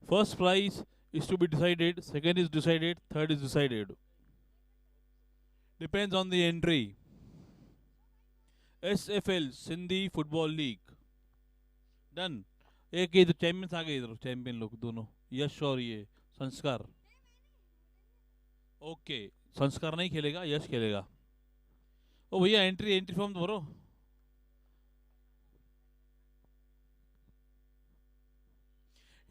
First prize is to be decided, second is decided, third is decided. Depends on the entry. SFL Sindhi Football League. Done. एक ये तो चैंपियंस आ गए इधर, चैंपियन लोग दोनों, यश और ये संस्कार। ओके, संस्कार नहीं खेलेगा, यश खेलेगा। ओ भैया एंट्री फॉर्म तो भरो।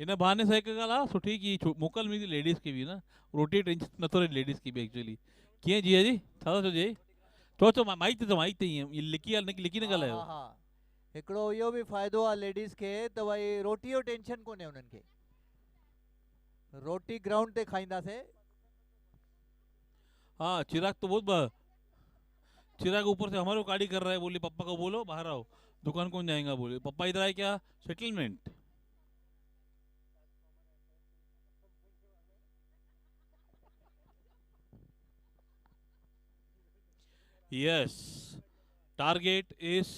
हिन बहाने सां हिकु ॻाल्हि आहे सुठी की मोकल मिलंदी लेडीज़ खे बि न, रोटी टेंशन नथो रहे लेडीज़ खे बि एक्चुअली। कीअं जीअं जी छा था चओ जी? चओ माइक ते माइक ते ईअं लिकी लिकी न हाँ ॻाल्हायो। हाँ हाँ, हिकिड़ो इहो बि फ़ाइदो आहे लेडीज़ खे त भई रोटी जो टेंशन कोन्हे उन्हनि खे, रोटी ग्राउंड ते खाईंदासीं। हाँ चिराग तो बहुत चिराग ऊपर से हमारे को गाड़ी कर रहा है, बोले पापा को बोलो बाहर आओ, दुकान कौन जाएगा, बोले पापा इधर आए क्या settlement. Yes target is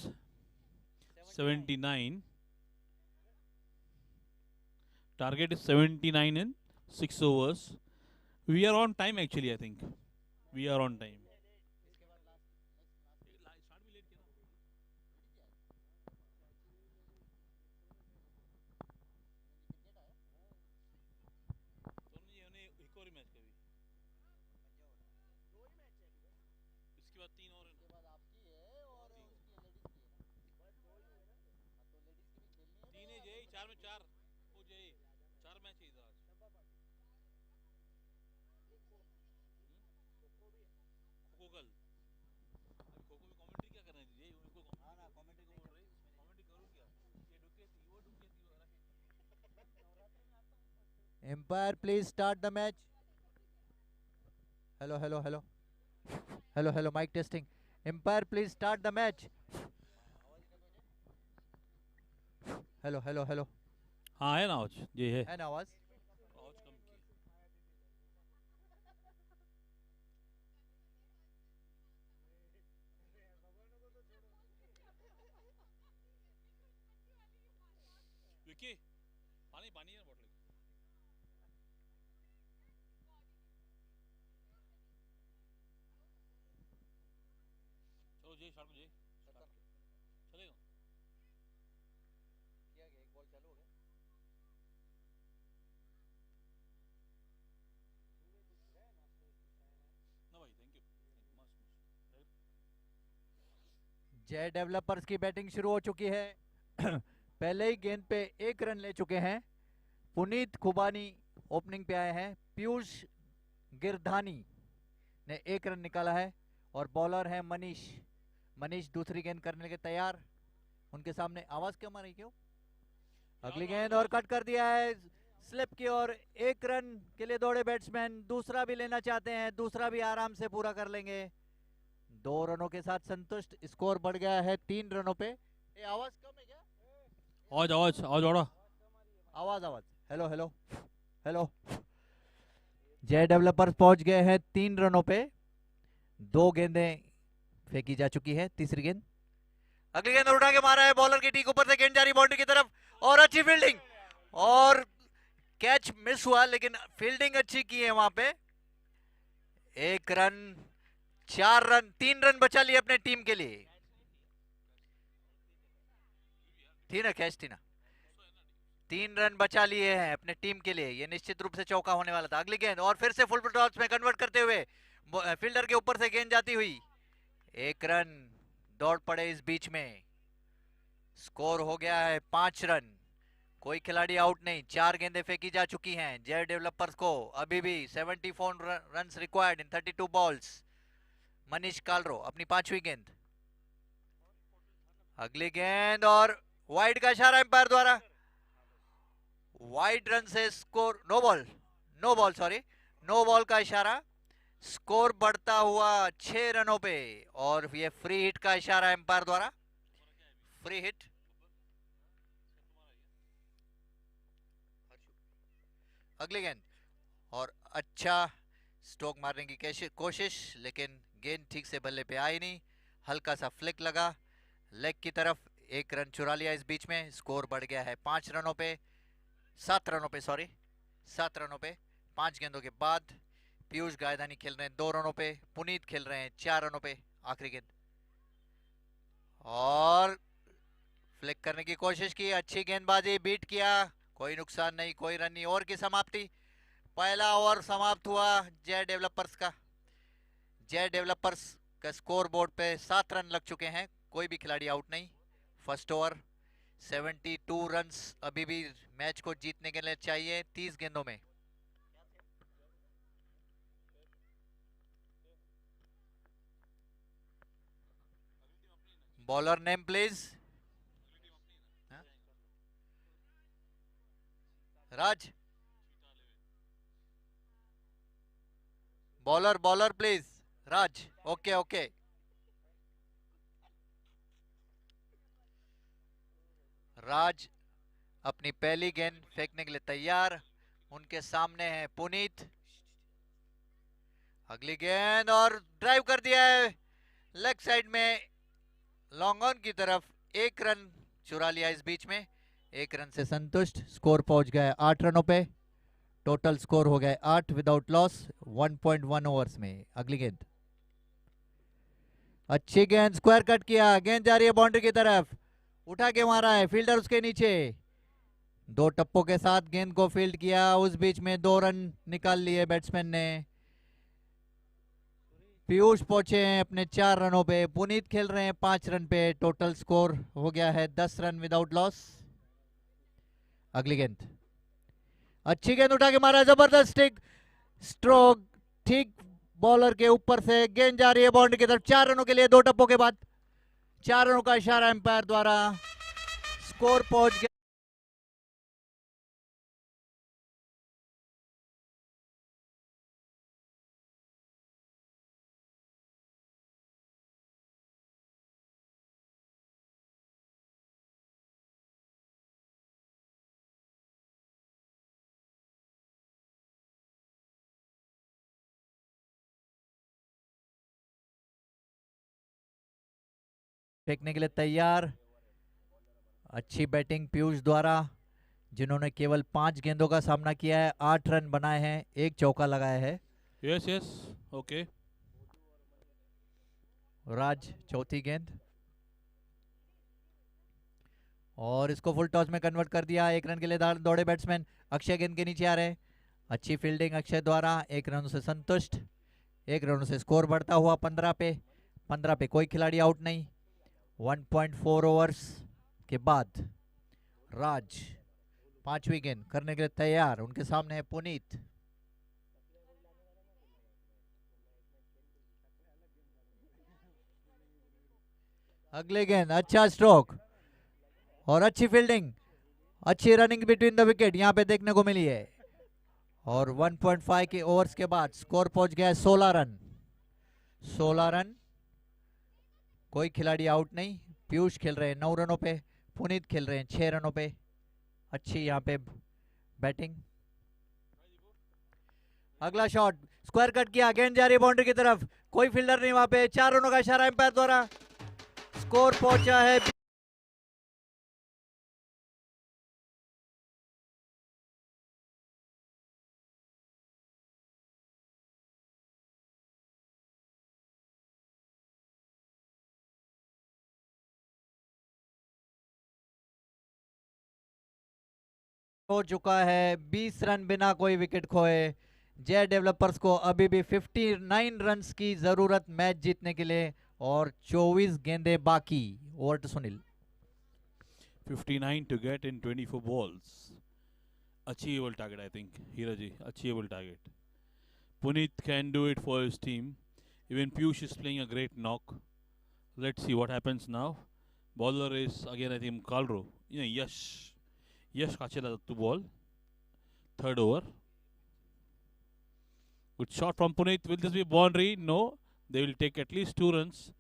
79, target is 79 in 6 overs. We are on time actually, I think we are on time. इसके बाद 3 और तीन है जय, 4 में 4 हो जय, 4 मैच है इधर आज। खो कल अभी खो में कमेंट्री क्या करना है जी उनको? हाँ ना कमेंट्री को बोल रहे, कमेंट्री करूँ क्या? ये डुके थी वो umpire please start the match. Hello hello hello hello hello, mic testing. Umpire please start the match. Hello hello hello, हाँ है ना आज ये है ना आवाज? आवाज कम की। विकी पानी पानी है ना बोतल। चलो जय शार्ट में जय चलेगा। क्या एक बॉल चालू हो गया? ना भाई थैंक यू मस्त मस्त। जय डेवलपर्स की बैटिंग शुरू हो चुकी है। पहले ही गेंद पे 1 रन ले चुके हैं। पुनीत खुबानी ओपनिंग पे आए हैं। पीयूष गिरधानी ने 1 रन निकाला है और बॉलर है मनीष। मनीष दूसरी गेंद करने के तैयार। उनके सामने आवाज क्यों आ रही क्यों? अगली गेंद और कट कर दिया है स्लिप की ओर। 1 रन के लिए दौड़े बैट्समैन, दूसरा भी लेना चाहते हैं, दूसरा भी आराम से पूरा कर लेंगे। 2 रनों के साथ संतुष्ट, स्कोर बढ़ गया है 3 रनों पे। ये आवाज कम है क्या? आवाज आवाज आवाज ओड़ा आवाज आवाज हेलो हेलो हेलो। जय डेवलपर्स पहुंच गए हैं 3 रनों पे। 2 गेंदें फेंकी जा चुकी है। तीसरी गेंद, अगली गेंद उठा के मारा है बॉलर की टीक ऊपर से, गेंद जारी बाउंड्री की तरफ और अच्छी फील्डिंग और कैच मिस हुआ, लेकिन फील्डिंग अच्छी की है वहां पे। 1 रन, 4 रन, 3 रन बचा लिए अपने टीम के लिए। थी ना कैच, थी ना। 3 रन बचा लिए हैं अपने टीम के लिए। ये निश्चित रूप से चौका होने वाला था। अगली गेंद और फिर से फुल टॉस में कन्वर्ट करते हुए फील्डर के ऊपर से गेंद जाती हुई। 1 रन, दौड़ पड़े इस बीच में। स्कोर हो गया है 5 रन। कोई खिलाड़ी आउट नहीं। 4 गेंदें फेंकी जा चुकी हैं जय डेवलपर्स को। अभी भी 74 runs required in 32 balls. Manish Kalro अपनी 5वीं गेंद। अगली गेंद और वाइड का इशारा एम्पायर द्वारा। वाइड रन से score, no ball sorry, no ball का इशारा। स्कोर बढ़ता हुआ 6 रनों पे और ये फ्री हिट का इशारा एम्पायर द्वारा। Free hit. अगली गेंद और अच्छा स्ट्रोक मारने की कोशिश, लेकिन गेंद ठीक से बल्ले पे आई नहीं। हल्का सा फ्लिक लगा लेग की तरफ। 1 रन चुरा लिया इस बीच में। स्कोर बढ़ गया है 5 रनों पे, 7 रनों पे सॉरी, 7 रनों पे। 5 गेंदों के बाद पीयूष गायधानी खेल रहे हैं 2 रनों पे। पुनीत खेल रहे हैं 4 रनों पे। आखिरी गेंद और फ्लिक करने की कोशिश की। अच्छी गेंदबाजी, बीट किया, कोई नुकसान नहीं, कोई रन नहीं। ओवर की समाप्ति। पहला ओवर समाप्त हुआ जय डेवलपर्स का। जय डेवलपर्स का स्कोर बोर्ड पे 7 रन लग चुके हैं, कोई भी खिलाड़ी आउट नहीं। फर्स्ट ओवर 72 रन्स अभी भी मैच को जीतने के लिए चाहिए 30 गेंदों में। Bowler name please. Raj, bowler please. Raj, okay okay. Raj अपनी पहली गेंद फेंकने के लिए तैयार। उनके सामने है पुनीत। अगली गेंद और ड्राइव कर दिया है लेग साइड में, लॉन्ग ऑन की तरफ। 1 रन चुरा लिया इस बीच में। 1 रन से संतुष्ट। स्कोर पहुंच गया 8 रनों पे। टोटल स्कोर हो गया 8 विदाउट लॉस 1.1 ओवर्स में। अगली गेंद, अच्छी गेंद, स्क्वायर कट किया। गेंद जा रही है बाउंड्री की तरफ, उठा के मारा है, फील्डर उसके नीचे। 2 टप्पों के साथ गेंद को फील्ड किया। उस बीच में 2 रन निकाल लिए बैट्समैन ने। पीयूष पहुंचे हैं अपने 4 रनों पे। पुनीत खेल रहे हैं 5 रन पे। टोटल स्कोर हो गया है 10 रन विदाउट लॉस। अगली गेंद, अच्छी गेंद उठा के मारा, जबरदस्त स्टिक स्ट्रोक, ठीक बॉलर के ऊपर से। गेंद जा रही है बाउंड्री की तरफ। 4 रनों के लिए 2 टप्पों के बाद 4 रनों का इशारा एम्पायर द्वारा। स्कोर पहुंच गया। फेंकने के लिए तैयार। अच्छी बैटिंग पीयूष द्वारा, जिन्होंने केवल 5 गेंदों का सामना किया है, 8 रन बनाए हैं, 1 चौका लगाया है। Yes, yes. Okay. राज, चौथी गेंद और इसको फुल टॉस में कन्वर्ट कर दिया। 1 रन के लिए दौड़े बैट्समैन। अक्षय गेंद के नीचे आ रहे हैं। अच्छी फील्डिंग अक्षय द्वारा। 1 रन से संतुष्ट। 1 रन से स्कोर बढ़ता हुआ 15 पे। 15 पे कोई खिलाड़ी आउट नहीं। 1.4 ओवर्स के बाद राज 5वीं गेंद करने के लिए तैयार। उनके सामने है पुनीत। अगले गेंद, अच्छा स्ट्रोक और अच्छी फील्डिंग, अच्छी रनिंग बिटवीन द विकेट यहां पे देखने को मिली है। और 1.5 के ओवर्स के बाद स्कोर पहुंच गया है 16 रन। 16 रन, कोई खिलाड़ी आउट नहीं। पीयूष खेल रहे हैं 9 रनों पे, पुनीत खेल रहे हैं 6 रनों पे। अच्छी यहां पे बैटिंग। अगला शॉट, स्क्वायर कट किया, गेंद जा रही है बाउंड्री की तरफ, कोई फील्डर नहीं वहां पे। 4 रनों का इशारा एम्पायर द्वारा। स्कोर पहुंचा है हो चुका है 20 रन बिना कोई विकेट खोए। जय डेवलपर्स को अभी भी 59 रन्स की जरूरत मैच जीतने के लिए और 24 गेंदें बाकी। Over to Sunil. 59 to get in 24 balls. Achievable target, I think. Hiraji, achievable target. Puneet can do it for his team. Even Piyush is playing a great knock. Let's see what happens now. Bowler is again, I think, Kalro. Yeah, Yash. Yash Kachela to ball. Third over. Good shot from Puneet. Will this be boundary? No. They will take at least 2 runs.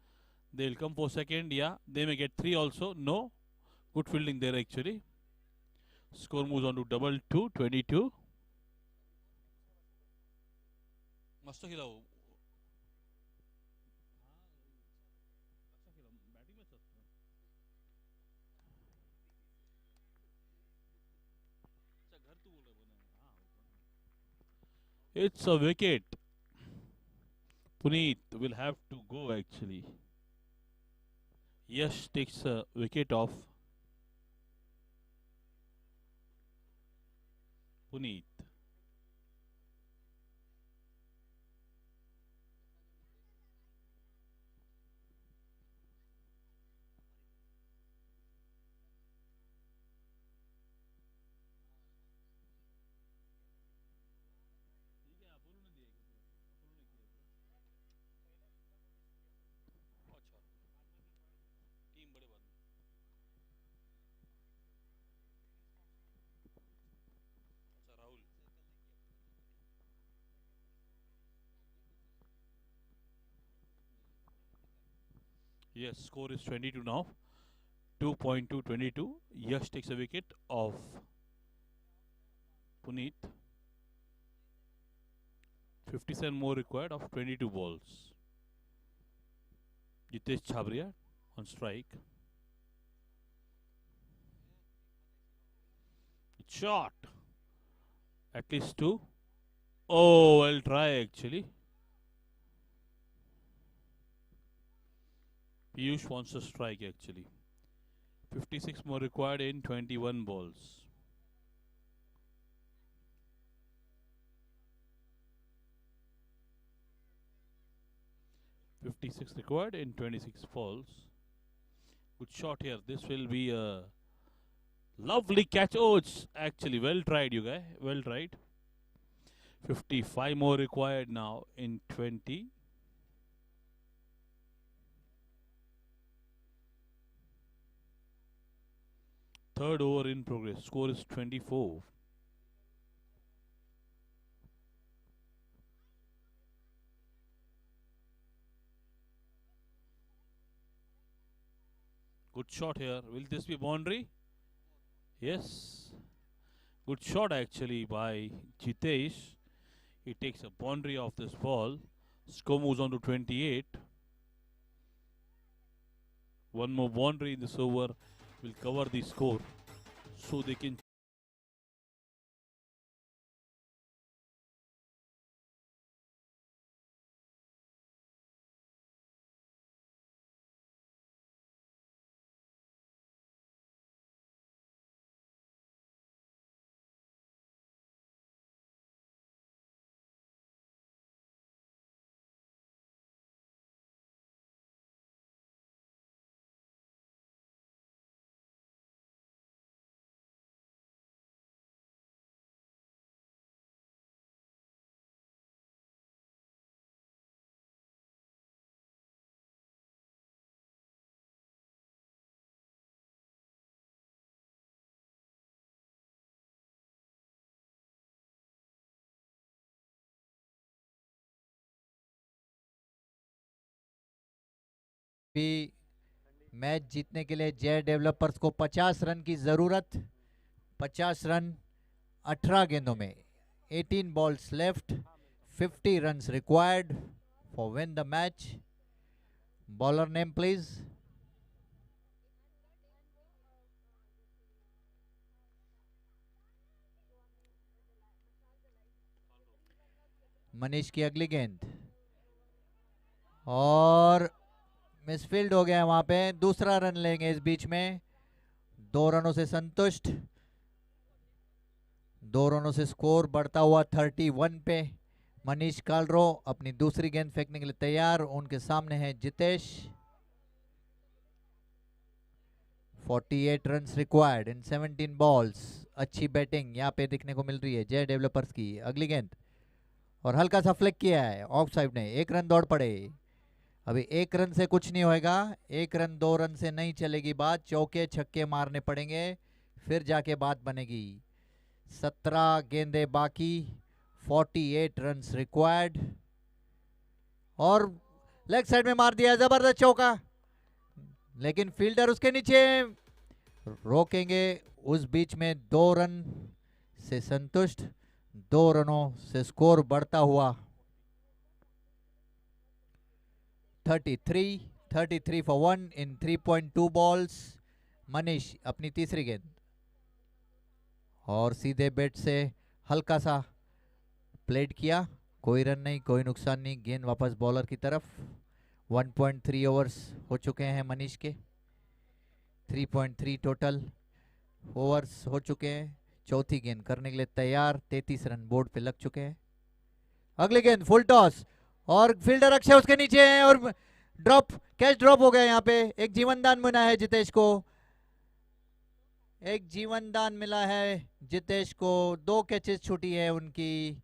They will come for second. Yeah. They may get 3 also. No. Good fielding there actually. Score moves on to double 2, 22. मस्त खेला वो. अच्छा खेला. बैटिंग में अच्छा था. अच्छा घर तू बोल रहा है बोलने. हाँ. It's a wicket. Puneet will have to go actually. Yash takes a wicket off Puneet. Yes, score is 22 now. 2.222. Yash takes a wicket of Puneet. 57 more required of 22 balls. Jitesh Chhabria on strike. Shot. At least two. Oh, well try actually. Piyush wants a strike actually. 56 more required in 21 balls. .56 required in 26 balls. Good shot here. This will be a lovely catch. Oh, it's actually well tried, you guys. Well tried. 55 more required now in 20. Third over in progress. Score is 24. Good shot here. Will this be boundary? Yes. Good shot actually by Jitesh. He takes a boundary off this ball. Score moves on to 28. One more boundary in this over will cover the score, so they can भी मैच जीतने के लिए जय डेवलपर्स को 50 रन की जरूरत। 50 रन 18 गेंदों में, 18 balls left, 50 runs required for win the match. Bowler name please. Manish की अगली गेंद और मिसफील्ड हो गया है वहां पे। दूसरा रन लेंगे इस बीच में। 2 रनों से संतुष्ट। 2 रनों से स्कोर बढ़ता हुआ 31 पे। मनीष कालरो अपनी दूसरी गेंद फेंकने के लिए तैयार। उनके सामने है जितेश। 48 रन्स रिक्वायर्ड इन 17 balls। अच्छी बैटिंग यहाँ पे दिखने को मिल रही है जय डेवलपर्स की। अगली गेंद और हल्का सा फ्लिक किया है ऑफ साइड ने। 1 रन दौड़ पड़े। अभी 1 रन से कुछ नहीं होएगा। 1 रन 2 रन से नहीं चलेगी बात। चौके छक्के मारने पड़ेंगे फिर जाके बात बनेगी। 17 गेंदे बाकी। 48 रन्स रिक्वायर्ड और लेग साइड में मार दिया जबरदस्त चौका, लेकिन फील्डर उसके नीचे रोकेंगे। उस बीच में 2 रन से संतुष्ट। 2 रनों से स्कोर बढ़ता हुआ 33 for 1 in 3.2 balls। मनीष अपनी तीसरी गेंद और सीधे बैट से हल्का सा प्लेट किया। कोई रन नहीं, कोई नुकसान नहीं। गेंद वापस बॉलर की तरफ। 1.3 ओवर्स हो चुके हैं मनीष के। 3.3 टोटल ओवर्स हो चुके हैं। चौथी गेंद करने के लिए तैयार। 33 रन बोर्ड पे लग चुके हैं। अगली गेंद फुल टॉस और फील्डर अक्षय उसके नीचे है और ड्रॉप, कैच ड्रॉप हो गया। यहाँ पे एक जीवन दान मिला है जितेश को। एक जीवन दान मिला है जितेश को। 2 कैचेस छूटी है उनकी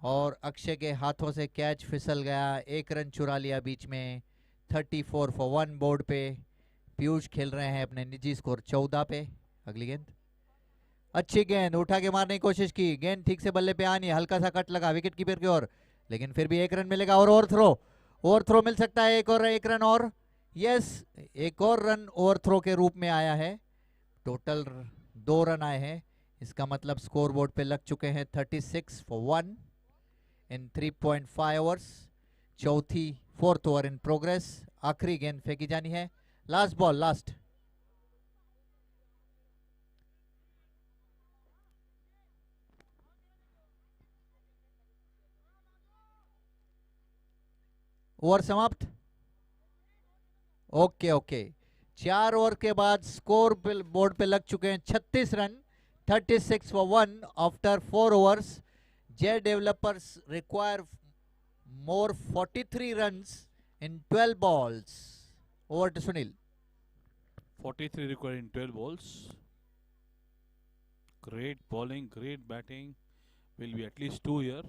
और अक्षय के हाथों से कैच फिसल गया। 1 रन चुरा लिया बीच में। 34 for 1 बोर्ड पे। पीयूष खेल रहे हैं अपने निजी स्कोर 14 पे। अगली गेंद अच्छी गेंद उठा के मारने की कोशिश की। गेंद ठीक से बल्ले पे आनी। हल्का सा कट लगा विकेट कीपर की ओर, लेकिन फिर भी 1 रन मिलेगा और ओवर थ्रो मिल सकता है। 1 रन और यस, एक और रन ओवरथ्रो के रूप में आया है। टोटल 2 रन आए हैं। इसका मतलब स्कोरबोर्ड पे लग चुके हैं 36 for 1 in 3.5 overs. Fourth over in progress. आखिरी गेंद फेंकी जानी है। Last ball, last. ओवर समाप्त। ओके ओके, 4 ओवर के बाद स्कोर बोर्ड पे लग चुके हैं 36 run, 36 for 1 after 4 overs. J developers require more 43 runs in 12 balls. Over to Sunil. 43 required in 12 balls. Great bowling, great batting. Will be at least 2 here.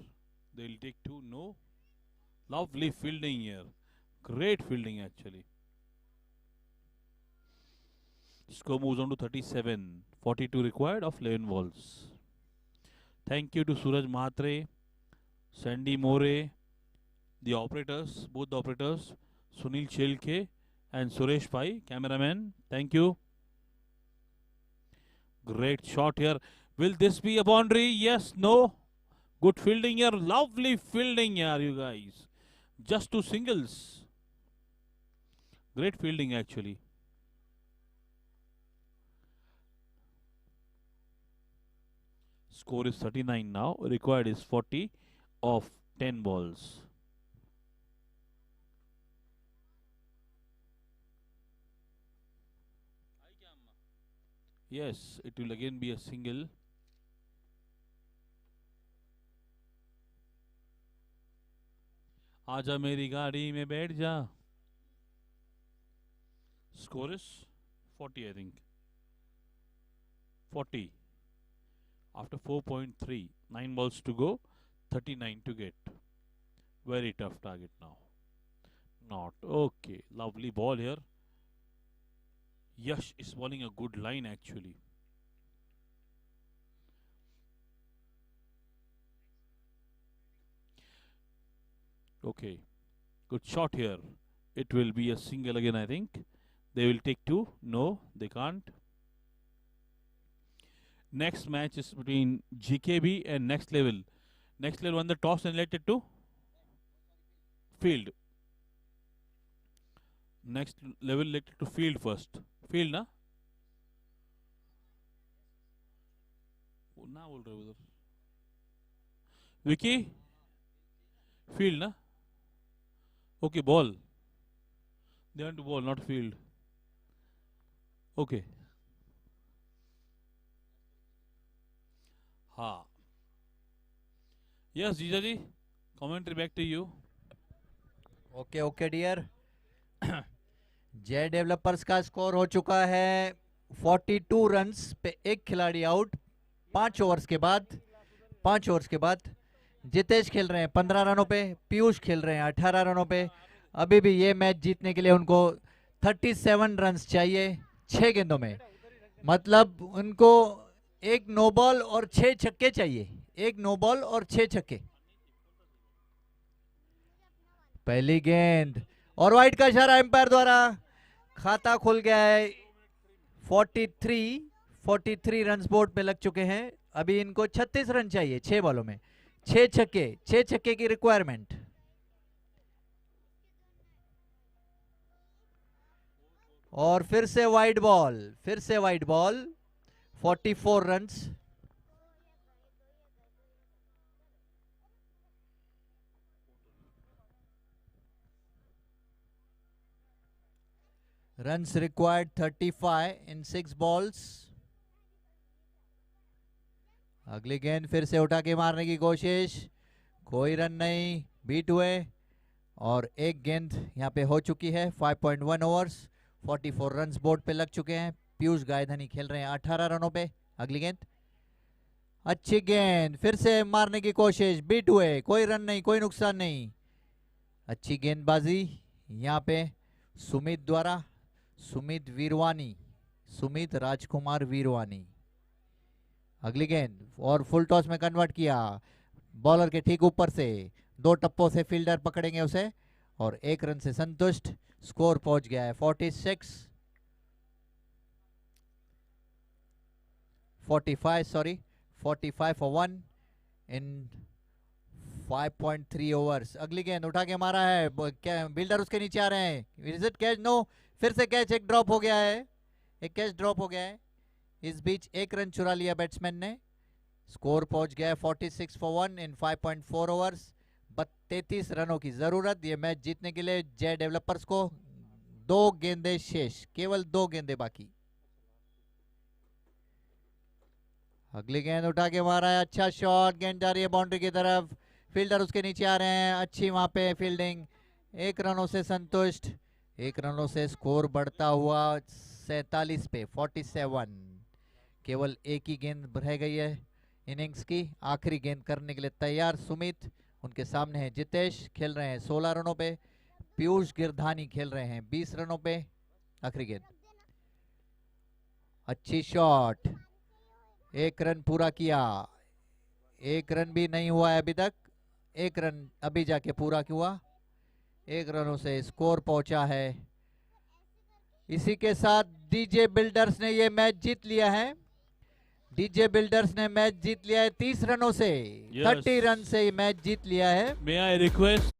They'll take 2. No. Lovely fielding here. Great fielding actually. Score moves on to 37. 42 required of 11 balls. Thank you to Suraj Mahatre, Sandy More, the operators, both the operators, Sunil Chelke and Suresh Pai, cameraman. Thank you. Great shot here. Will this be a boundary? Yes, no. Good fielding here. Lovely fielding here, you guys. Just 2 singles. Great fielding actually. Score is 39 now. Required is 40 of 10 balls. Yes, it will again be a single. आजा मेरी गाड़ी में बैठ जा. Score is 40, I think. 40. After 4.3, 9 balls to go, 39 to get. Very tough target now. Not okay. Lovely ball here. Yash is bowling a good line actually. Okay, good shot here. It will be a single again, I think. They will take 2. No, they can't. Next match is between GKB and Next Level. Next Level won the toss and elected to field. Next Level elected to field first. Field ना? ना बोल रहे उधर. Vicky? Field ना? Okay, ball. They want to ball, not field. Okay. हाँ. Yes, Jija ji. Commentary back to you. Okay okay dear. J developers का स्कोर हो चुका है 42 रन्स पे एक खिलाड़ी आउट 5 ओवर्स के बाद। जितेश खेल रहे हैं 15 रनों पे, पीयूष खेल रहे हैं 18 रनों पे। अभी भी ये मैच जीतने के लिए उनको 37 रन्स चाहिए 6 गेंदों में। मतलब उनको 1 नो बॉल और 6 छक्के चाहिए। 1 नो बॉल और 6 छक्के। पहली गेंद और वाइड का इशारा एम्पायर द्वारा। खाता खुल गया है। 43 रन्स बोर्ड पे लग चुके हैं। अभी इनको 36 रन चाहिए 6 बॉलों में। 6 छक्के की रिक्वायरमेंट। और फिर से wide ball 44 runs. Runs required 35 in 6 balls. अगली गेंद फिर से उठा के मारने की कोशिश। कोई रन नहीं, बीट हुए। और एक गेंद यहाँ पे हो चुकी है। 5.1 ओवर्स 44 रन्स बोर्ड पे लग चुके हैं। पीयूष गायधनी खेल रहे हैं 18 रनों पे। अगली गेंद अच्छी गेंद, फिर से मारने की कोशिश, बीट हुए। कोई रन नहीं, कोई नुकसान नहीं। अच्छी गेंदबाजी यहाँ पे सुमित द्वारा। सुमित राजकुमार वीरवानी। अगली गेंद और फुल टॉस में कन्वर्ट किया। बॉलर के ठीक ऊपर से 2 टप्पों से फील्डर पकड़ेंगे उसे और 1 रन से संतुष्ट। स्कोर पहुंच गया है 45 फॉर 1 इन 5.3 ओवर्स। अगली गेंद उठा के मारा है, बिल्डर उसके नीचे आ रहे हैं। Is it catch? नो, फिर से कैच, एक ड्रॉप हो गया है, एक कैच ड्रॉप हो गया है। इस बीच एक रन चुरा लिया बैट्समैन ने। स्कोर पहुंच गया है 46 फॉर 1 इन 5.4 ओवर्स। 33 रनों की जरूरत ये मैच जीतने के लिए जय डेवलपर्स को। 2 गेंदे शेष, केवल 2 गेंदे बाकी। अगली गेंद उठा के मारा है, अच्छा शॉट, गेंद जा रही है बाउंड्री की तरफ। फील्डर उसके नीचे आ रहे हैं, अच्छी वहां पे फील्डिंग। 1 रनों से संतुष्ट, 1 रनों से स्कोर बढ़ता हुआ 47 पे 47। केवल एक ही गेंद रह गई है इनिंग्स की, आखिरी गेंद करने के लिए तैयार सुमित। उनके सामने है जितेश, खेल रहे हैं 16 रनों पे। पीयूष गिरधानी खेल रहे हैं 20 रनों पे। आखिरी गेंद, अच्छी शॉट, 1 रन पूरा किया। 1 रन भी नहीं हुआ है अभी तक, 1 रन अभी जाके पूरा हुआ। 1 रनों से स्कोर पहुंचा है। इसी के साथ डीजे बिल्डर्स ने ये मैच जीत लिया है। डीजे बिल्डर्स ने मैच जीत लिया है 30 रनों से। Yes. 30 रन से ये मैच जीट लिया है। May I request